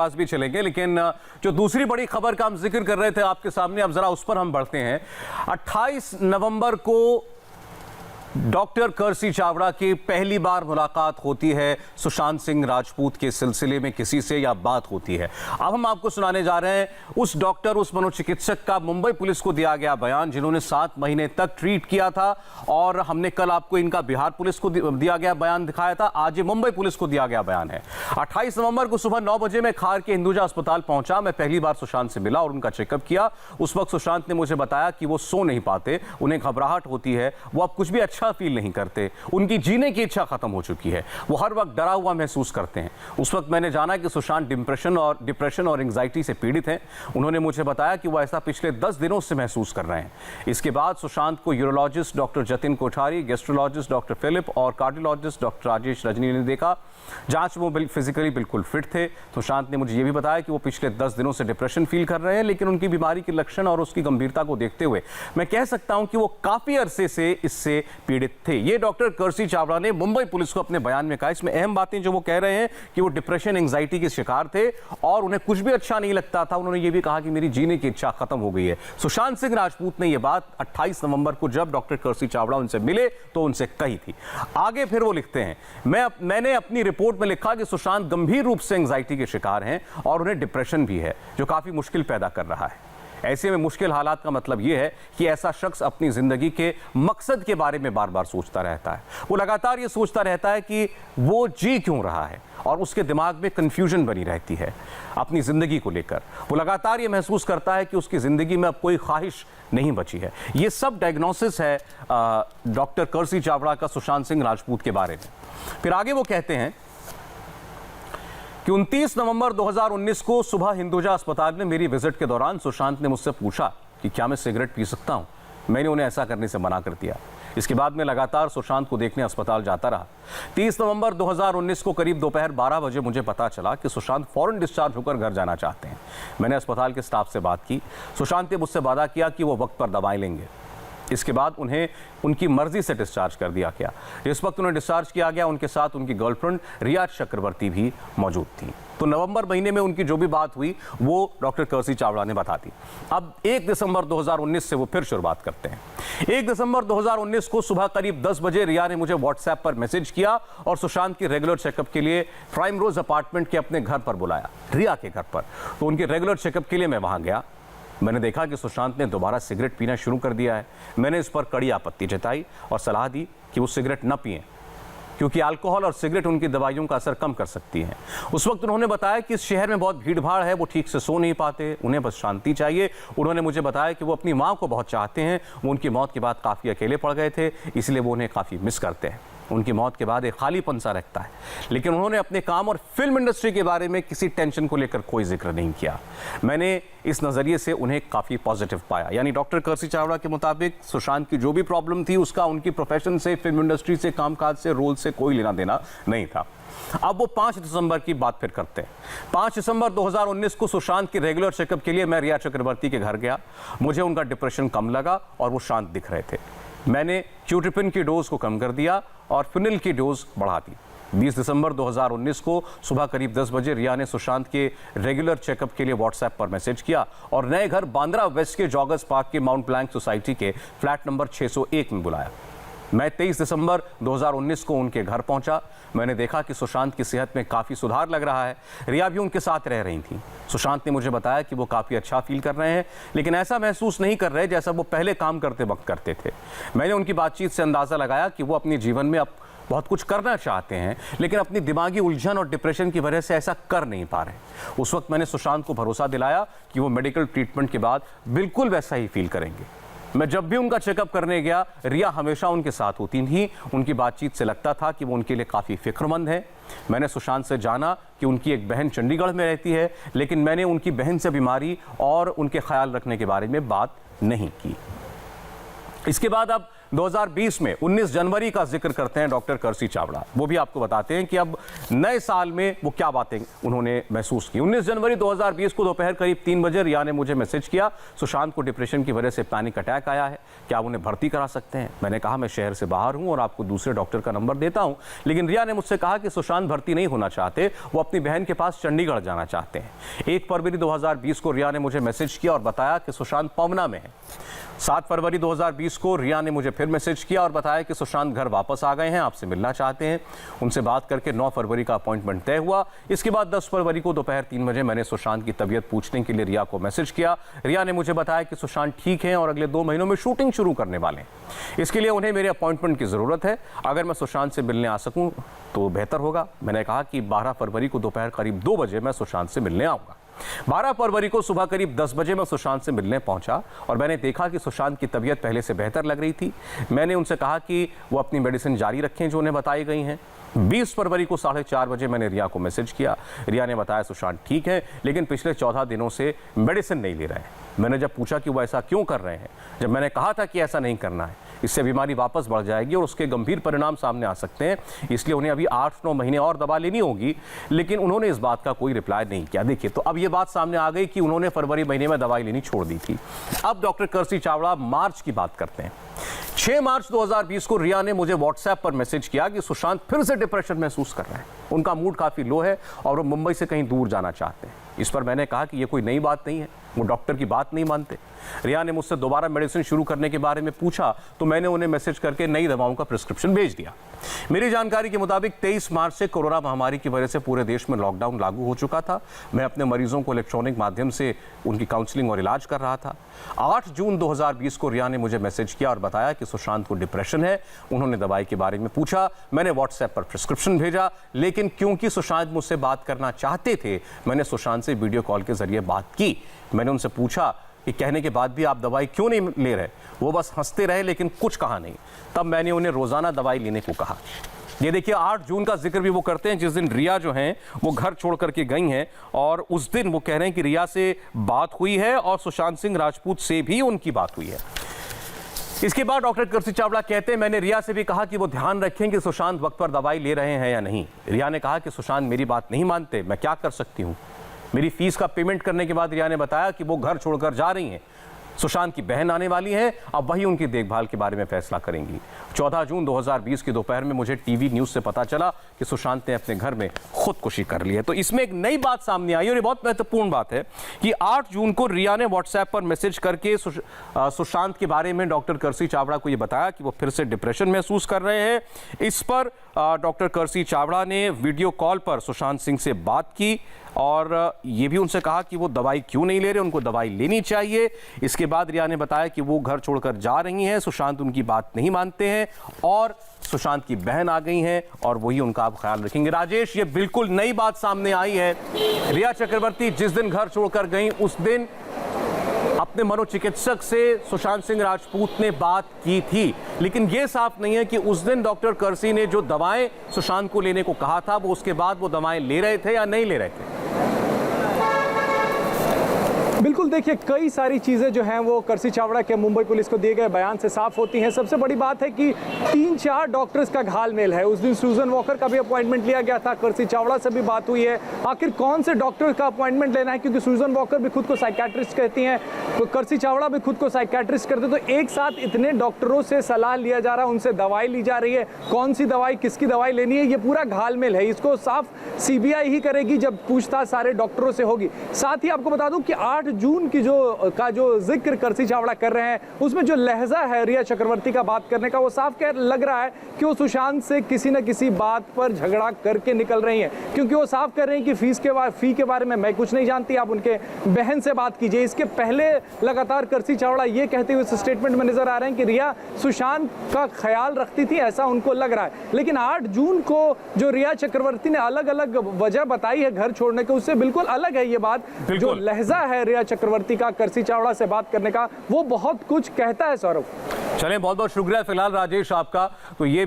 पास भी चलेंगे, लेकिन जो दूसरी बड़ी खबर का हम जिक्र कर रहे थे आपके सामने, अब जरा उस पर हम बढ़ते हैं। 28 नवंबर को डॉक्टर कर्सी चावड़ा की पहली बार मुलाकात होती है सुशांत सिंह राजपूत के सिलसिले में किसी से, या बात होती है। अब हम आपको सुनाने जा रहे हैं उस डॉक्टर, उस मनोचिकित्सक का मुंबई पुलिस को दिया गया बयान, जिन्होंने 7 महीने तक ट्रीट किया था। और हमने कल आपको इनका बिहार पुलिस को दिया गया बयान दिखाया था, आज ये मुंबई पुलिस को दिया गया बयान है। 28 नवंबर को सुबह 9 बजे मैं खार के हिंदुजा अस्पताल पहुंचा। मैं पहली बार सुशांत से मिला और उनका चेकअप किया। उस वक्त सुशांत ने मुझे बताया कि वो सो नहीं पाते, उन्हें घबराहट होती है, वो अब कुछ भी अच्छा फील नहीं करते, उनकी जीने की इच्छा खत्म हो चुकी है, वो हर वक्त डरा हुआ महसूस करते हैं। उस वक्त मैंने जाना कि सुशांत डिप्रेशन और एंजाइटी से पीड़ित हैं। उन्होंने मुझे बताया कि वो ऐसा पिछले 10 दिनों से महसूस कर रहे हैं। इसके बाद सुशांत को urologist doctor Jatin Kothari, gastrologist doctor Philip और कार्डियोलॉजिस्ट डॉक्टर राजेश रजनी ने देखा। जांच में वो फिजिकली बिल्कुल फिट थे। सुशांत ने मुझे ये भी बताया कि वो पिछले 10 दिनों से डिप्रेशन फील कर रहे हैं, लेकिन उनकी बीमारी के लक्षण और उसकी गंभीरता को देखते हुए मैं कह सकता हूं कि वो काफी अरसे से इससे पीड़ित थे। ये डॉक्टर कर्सी चावड़ा ने मुंबई पुलिस को अपने बयान में कहा। इसमें अहम बातें जो वो कह रहे हैं कि वो डिप्रेशन एंजाइटी के शिकार थे और उन्हें कुछ भी अच्छा नहीं लगता था। उन्होंने ये भी कहा कि मेरी जीने की इच्छा खत्म हो गई है। सुशांत सिंह राजपूत ने यह बात 28 नवंबर को जब डॉक्टर कर्सी चावड़ा उनसे मिले तो उनसे कही थी। आगे फिर वो लिखते हैं, मैंने अपनी रिपोर्ट में लिखा कि सुशांत गंभीर रूप से एंजाइटी के शिकार हैं और उन्हें डिप्रेशन भी है, जो काफी मुश्किल पैदा कर रहा है। ऐसे में मुश्किल हालात का मतलब यह है कि ऐसा शख्स अपनी जिंदगी के मकसद के बारे में बार बार सोचता रहता है। वो लगातार ये सोचता रहता है कि वो जी क्यों रहा है, और उसके दिमाग में कंफ्यूजन बनी रहती है अपनी जिंदगी को लेकर। वो लगातार ये महसूस करता है कि उसकी जिंदगी में अब कोई ख्वाहिश नहीं बची है। ये सब डायग्नोसिस है डॉक्टर कर्सी चावड़ा का सुशांत सिंह राजपूत के बारे में। फिर आगे वो कहते हैं कि 29 नवंबर 2019 को सुबह हिंदुजा अस्पताल में मेरी विजिट के दौरान सुशांत ने मुझसे पूछा कि क्या मैं सिगरेट पी सकता हूं। मैंने उन्हें ऐसा करने से मना कर दिया। इसके बाद मैं लगातार सुशांत को देखने अस्पताल जाता रहा। 30 नवंबर 2019 को करीब दोपहर 12 बजे मुझे पता चला कि सुशांत फौरन डिस्चार्ज होकर घर जाना चाहते हैं। मैंने अस्पताल के स्टाफ से बात की। सुशांत ने मुझसे वादा किया कि वो वक्त पर दवाएं लेंगे। इसके बाद उन्हें उनकी मर्जी से डिस्चार्ज कर दिया गया। इस वक्त उन्हें डिस्चार्ज किया गया, उनके साथ उनकी गर्लफ्रेंड रिया चक्रवर्ती भी मौजूद थी। तो नवंबर महीने में उनकी जो भी बात हुई वो डॉक्टर कर्सी चावड़ा ने बता दी। अब 1 दिसंबर 2019 से वो फिर शुरुआत करते हैं। 1 दिसंबर 2019 को सुबह करीब 10 बजे रिया ने मुझे व्हाट्सएप पर मैसेज किया और सुशांत की रेगुलर चेकअप के लिए प्राइम रोज अपार्टमेंट के अपने घर पर बुलाया, रिया के घर पर। तो उनके रेगुलर चेकअप के लिए मैं वहां गया। मैंने देखा कि सुशांत ने दोबारा सिगरेट पीना शुरू कर दिया है। मैंने इस पर कड़ी आपत्ति जताई और सलाह दी कि वो सिगरेट न पिएं, क्योंकि अल्कोहल और सिगरेट उनकी दवाइयों का असर कम कर सकती हैं। उस वक्त उन्होंने बताया कि इस शहर में बहुत भीड़ भाड़ है, वो ठीक से सो नहीं पाते, उन्हें बस शांति चाहिए। उन्होंने मुझे बताया कि वो अपनी माँ को बहुत चाहते हैं, वो उनकी मौत के बाद काफ़ी अकेले पड़ गए थे, इसलिए वो उन्हें काफ़ी मिस करते हैं। उनकी मौत के बाद एक खालीपन सा रहता है। लेकिन उन्होंने अपने काम और फिल्म इंडस्ट्री के बारे में किसी टेंशन को लेकर कोई जिक्र नहीं किया। मैंने इस नज़रिए से उन्हें काफ़ी पॉजिटिव पाया। यानी डॉक्टर कर्सी चावड़ा के मुताबिक सुशांत की जो भी प्रॉब्लम थी उसका उनकी प्रोफेशन से, फिल्म इंडस्ट्री से, कामकाज से, रोल से कोई लेना देना नहीं था। अब वो 5 दिसंबर की बात फिर करते हैं। 5 दिसंबर 2019 को सुशांत के रेगुलर चेकअप के लिए मैं रिया चक्रवर्ती के घर गया। मुझे उनका डिप्रेशन कम लगा और वो शांत दिख रहे थे। मैंने क्यूट्रिपिन की डोज को कम कर दिया और फिनिल की डोज बढ़ा दी। 20 दिसंबर 2019 को सुबह करीब 10 बजे रिया ने सुशांत के रेगुलर चेकअप के लिए व्हाट्सएप पर मैसेज किया और नए घर बांद्रा वेस्ट के जॉगर्स पार्क के माउंट ब्लैंक सोसाइटी के फ्लैट नंबर 601 में बुलाया। मैं 23 दिसंबर 2019 को उनके घर पहुंचा। मैंने देखा कि सुशांत की सेहत में काफ़ी सुधार लग रहा है। रिया भी उनके साथ रह रही थी। सुशांत ने मुझे बताया कि वो काफ़ी अच्छा फील कर रहे हैं, लेकिन ऐसा महसूस नहीं कर रहे जैसा वो पहले काम करते वक्त करते थे। मैंने उनकी बातचीत से अंदाज़ा लगाया कि वो अपने जीवन में अब बहुत कुछ करना चाहते हैं, लेकिन अपनी दिमागी उलझन और डिप्रेशन की वजह से ऐसा कर नहीं पा रहे। उस वक्त मैंने सुशांत को भरोसा दिलाया कि वो मेडिकल ट्रीटमेंट के बाद बिल्कुल वैसा ही फील करेंगे। मैं जब भी उनका चेकअप करने गया, रिया हमेशा उनके साथ होती थी। उनकी बातचीत से लगता था कि वो उनके लिए काफ़ी फिक्रमंद है। मैंने सुशांत से जाना कि उनकी एक बहन चंडीगढ़ में रहती है, लेकिन मैंने उनकी बहन से बीमारी और उनके ख्याल रखने के बारे में बात नहीं की। इसके बाद अब 2020 में 19 जनवरी का जिक्र करते हैं डॉक्टर कर्सी चावड़ा। वो भी आपको बताते हैं कि अब नए साल में वो क्या बातें उन्होंने महसूस की। 19 जनवरी 2020 को दोपहर करीब 3 बजे रिया ने मुझे मैसेज किया, सुशांत को डिप्रेशन की वजह से पैनिक अटैक आया है, क्या आप उन्हें भर्ती करा सकते हैं? मैंने कहा मैं शहर से बाहर हूं और आपको दूसरे डॉक्टर का नंबर देता हूं। लेकिन रिया ने मुझसे कहा कि सुशांत भर्ती नहीं होना चाहते, वो अपनी बहन के पास चंडीगढ़ जाना चाहते हैं। 1 फरवरी 2020 को रिया ने मुझे मैसेज किया और बताया कि सुशांत पवना में है। 7 फरवरी 2020 को रिया ने मुझे फिर मैसेज किया और बताया कि सुशांत घर वापस आ गए हैं, आपसे मिलना चाहते हैं। उनसे बात करके 9 फरवरी का अपॉइंटमेंट तय हुआ। इसके बाद 10 फरवरी को दोपहर 3 बजे मैंने सुशांत की तबीयत पूछने के लिए रिया को मैसेज किया। रिया ने मुझे बताया कि सुशांत ठीक हैं और अगले 2 महीनों में शूटिंग शुरू करने वाले हैं। इसके लिए उन्हें मेरे अपॉइंटमेंट की ज़रूरत है, अगर मैं सुशांत से मिलने आ सकूँ तो बेहतर होगा। मैंने कहा कि 12 फरवरी को दोपहर करीब 2 बजे मैं सुशांत से मिलने आऊँगा। 12 फरवरी को सुबह करीब 10 बजे मैं सुशांत से मिलने पहुंचा और मैंने देखा कि सुशांत की तबीयत पहले से बेहतर लग रही थी। मैंने उनसे कहा कि वो अपनी मेडिसिन जारी रखें जो उन्हें बताई गई हैं। 20 फरवरी को 4:30 बजे मैंने रिया को मैसेज किया। रिया ने बताया सुशांत ठीक है, लेकिन पिछले 14 दिनों से मेडिसिन नहीं ले रहे हैं। मैंने जब पूछा कि वो ऐसा क्यों कर रहे हैं, जब मैंने कहा था कि ऐसा नहीं करना है, इससे बीमारी वापस बढ़ जाएगी और उसके गंभीर परिणाम सामने आ सकते हैं, इसलिए उन्हें अभी 8-9 महीने और दवा लेनी होगी, लेकिन उन्होंने इस बात का कोई रिप्लाई नहीं किया। देखिए, तो अब ये बात सामने आ गई कि उन्होंने फरवरी महीने में दवाई लेनी छोड़ दी थी। अब डॉक्टर कर्सी चावड़ा मार्च की बात करते हैं। 6 मार्च 2020 को रिया ने मुझे व्हाट्सएप पर मैसेज किया कि सुशांत फिर से डिप्रेशन महसूस कर रहे हैं, उनका मूड काफी लो है और वो मुंबई से कहीं दूर जाना चाहते हैं। इस पर मैंने कहा कि ये कोई नई बात नहीं है, वो डॉक्टर की बात नहीं मानते। रिया ने मुझसे दोबारा मेडिसिन शुरू करने के बारे में पूछा तो मैंने उन्हें मैसेज करके नई दवाओं का प्रिस्क्रिप्शन भेज दिया। मेरी जानकारी के मुताबिक 23 मार्च से कोरोना महामारी की वजह से पूरे देश में लॉकडाउन लागू हो चुका था। मैं अपने मरीजों को इलेक्ट्रॉनिक माध्यम से उनकी काउंसलिंग और इलाज कर रहा था। 8 जून 2020 को रिया ने मुझे मैसेज किया और बताया कि सुशांत को डिप्रेशन है। उन्होंने दवाई के बारे में पूछा, मैंने व्हाट्सएप पर प्रिस्क्रिप्शन भेजा, लेकिन क्योंकि सुशांत मुझसे बात करना चाहते थे, मैंने सुशांत से वीडियो कॉल के जरिए बात की। मैंने उनसे पूछा कि कहने के बाद भी आप दवाई क्यों नहीं ले रहे? वो बस हंसते रहे लेकिन कुछ कहा नहीं। तब मैंने उन्हें रोजाना दवाई लेने को कहा। ये देखिए, 8 जून का जिक्र भी वो करते हैं जिस दिन रिया जो हैं वो घर छोड़ करके गई हैं, और उस दिन वो कह रहे हैं कि रिया से बात हुई है और सुशांत सिंह राजपूत से भी उनकी बात हुई है। इसके बाद डॉक्टर कर्सी चावड़ा कहते हैं, मैंने रिया से भी कहा कि वो ध्यान रखें कि सुशांत वक्त पर दवाई ले रहे हैं या नहीं। रिया ने कहा कि सुशांत मेरी बात नहीं मानते, मैं क्या कर सकती हूँ। मेरी फीस का पेमेंट करने के बाद रिया ने बताया कि वो घर छोड़कर जा रही हैं। सुशांत की बहन आने वाली है, अब वही उनकी देखभाल के बारे में फैसला करेंगी। 14 जून 2020 की दोपहर में मुझे टीवी न्यूज से पता चला कि सुशांत ने अपने घर में खुदकुशी कर ली है। तो इसमें एक नई बात सामने आई और ये बहुत महत्वपूर्ण बात है कि 8 जून को रिया ने व्हाट्सएप पर मैसेज करके सुशांत के बारे में डॉक्टर कर्सी चावड़ा को ये बताया कि वो फिर से डिप्रेशन महसूस कर रहे हैं। इस पर डॉक्टर कर्सी चावड़ा ने वीडियो कॉल पर सुशांत सिंह से बात की और ये भी उनसे कहा कि वो दवाई क्यों नहीं ले रहे, उनको दवाई लेनी चाहिए। इसके बाद रिया ने बताया कि वो घर छोड़कर जा रही हैं, सुशांत उनकी बात नहीं मानते हैं और सुशांत की बहन आ गई हैं और वही उनका आप ख्याल रखेंगे। राजेश, ये बिल्कुल नई बात सामने आई है। रिया चक्रवर्ती जिस दिन घर छोड़कर गई उस दिन अपने मनोचिकित्सक से सुशांत सिंह राजपूत ने बात की थी, लेकिन यह साफ नहीं है कि उस दिन डॉक्टर कर्सी ने जो दवाएं सुशांत को लेने को कहा था वो उसके बाद वो दवाएं ले रहे थे या नहीं ले रहे थे। बिल्कुल, देखिए, कई सारी चीज़ें जो हैं वो कर्सी चावड़ा के मुंबई पुलिस को दिए गए बयान से साफ होती हैं। सबसे बड़ी बात है कि 3-4 डॉक्टर्स का घालमेल है। उस दिन सूजन वॉकर का भी अपॉइंटमेंट लिया गया था, कर्सी चावड़ा से भी बात हुई है। आखिर कौन से डॉक्टर का अपॉइंटमेंट लेना है, क्योंकि सूजन वॉकर भी खुद को साइकेट्रिस्ट कहती हैं, तो कर्सी चावड़ा भी खुद को साइकेट्रिस्ट करते, तो एक साथ इतने डॉक्टरों से सलाह लिया जा रहा है, उनसे दवाई ली जा रही है, कौन सी दवाई किसकी दवाई लेनी है, ये पूरा घालमेल है। इसको साफ CBI ही करेगी जब पूछताछ सारे डॉक्टरों से होगी। साथ ही आपको बता दूं कि 8 जून की जो जिक्र कर्सी चावड़ा कर रहे हैं उसमें जो लहजा है रिया चक्रवर्ती का बात करने का, वो साफ कह लग रहा है कि वो सुशांत से किसी न किसी बात पर झगड़ा करके निकल रही हैं, क्योंकि वो साफ कर रहे हैं कि फी के बारे में मैं कुछ नहीं जानती, आप उनके बहन से बात कीजिए। इसके पहले लगातार कर्सी चावड़ा ये कहते हुए स्टेटमेंट में नजर आ रहे हैं कि रिया सुशांत का ख्याल रखती थी, ऐसा उनको लग रहा है। लेकिन 8 जून को जो रिया चक्रवर्ती ने अलग अलग वजह बताई है घर छोड़ने के, उससे बिल्कुल अलग है ये बात। जो लहजा है रिया चक्रवर्ती का कर्सी चावड़ा से बात करने का, वो बहुत कुछ कहता है। सौरभ, चलें, बहुत बहुत शुक्रिया फिलहाल राजेश आपका। तो ये